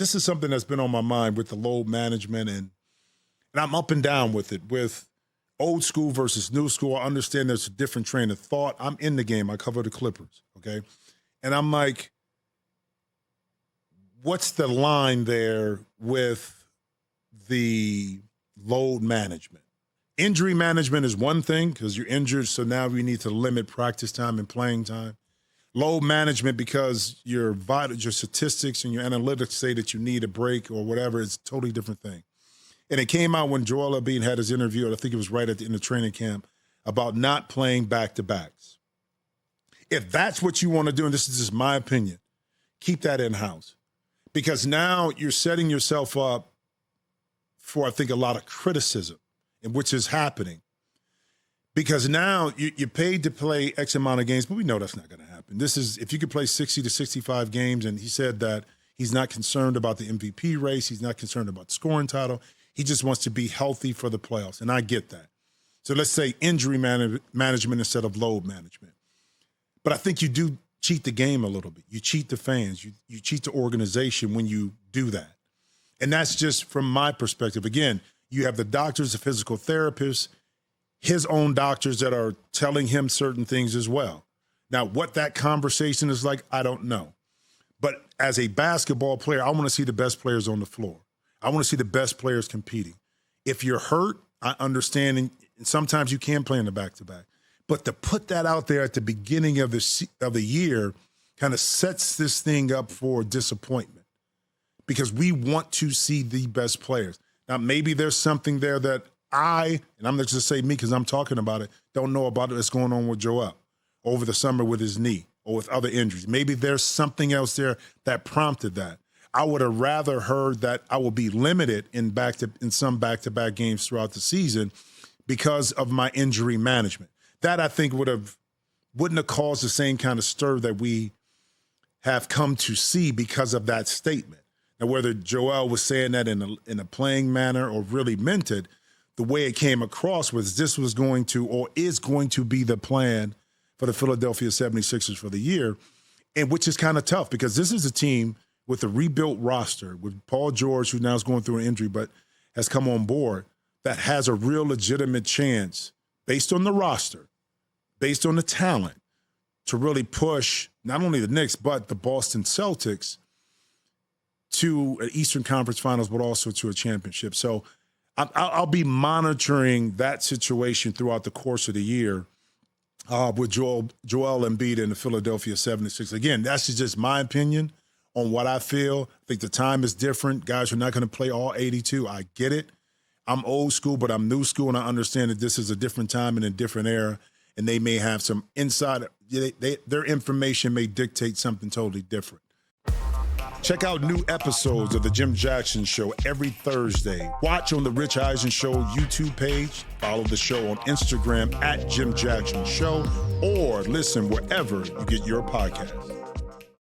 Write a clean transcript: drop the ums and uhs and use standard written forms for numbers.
this is something that's been on my mind with the load management, and I'm up and down with it. With old school versus new school, I understand there's a different train of thought. I'm in the game. I cover the Clippers, okay? And I'm like, what's the line there with the load management? Injury management is one thing because you're injured, so now we need to limit practice time and playing time. Load management because your statistics and your analytics say that you need a break or whatever, it's a totally different thing. And it came out when Joel Embiid had his interview, I think it was right at the end of training camp, about not playing back-to-backs. If that's what you want to do, and this is just my opinion, keep that in-house. Because now you're setting yourself up for, I think, a lot of criticism, and which is happening. Because now you're paid to play X amount of games, but we know that's not going to happen. This is, if you could play 60 to 65 games, and he said that he's not concerned about the MVP race, he's not concerned about the scoring title, he just wants to be healthy for the playoffs, and I get that. So let's say injury management instead of load management. But I think you do cheat the game a little bit. You cheat the fans. You cheat the organization when you do that. And that's just from my perspective. Again, you have the doctors, the physical therapists, his own doctors that are telling him certain things as well. Now, what that conversation is like, I don't know. But as a basketball player, I want to see the best players on the floor. I want to see the best players competing. If you're hurt, I understand, and sometimes you can play in the back-to-back. But to put that out there at the beginning of the year kind of sets this thing up for disappointment because we want to see the best players. Now, maybe there's something there that and I'm not just say me because I'm talking about it, don't know about it that's going on with Joel over the summer with his knee or with other injuries. Maybe there's something else there that prompted that. I would have rather heard that I will be limited in some back-to-back games throughout the season because of my injury management. That I think wouldn't have caused the same kind of stir that we have come to see because of that statement. Now, whether Joel was saying that in a playing manner or really meant it, the way it came across was this was going to or is going to be the plan for the Philadelphia 76ers for the year, and which is kind of tough because this is a team with a rebuilt roster with Paul George, who now is going through an injury but has come on board, that has a real legitimate chance based on the roster, based on the talent, to really push not only the Knicks but the Boston Celtics to an Eastern Conference Finals, but also to a championship. So I'll be monitoring that situation throughout the course of the year with Joel Embiid and the Philadelphia 76ers. Again, that's just my opinion on what I feel. I think the time is different. Guys are not going to play all 82. I get it. I'm old school, but I'm new school, and I understand that this is a different time and a different era, and they may have some inside – their information may dictate something totally different. Check out new episodes of The Jim Jackson Show every Thursday. Watch on The Rich Eisen Show YouTube page. Follow the show on Instagram @Jim Jackson Show, or listen wherever you get your podcasts.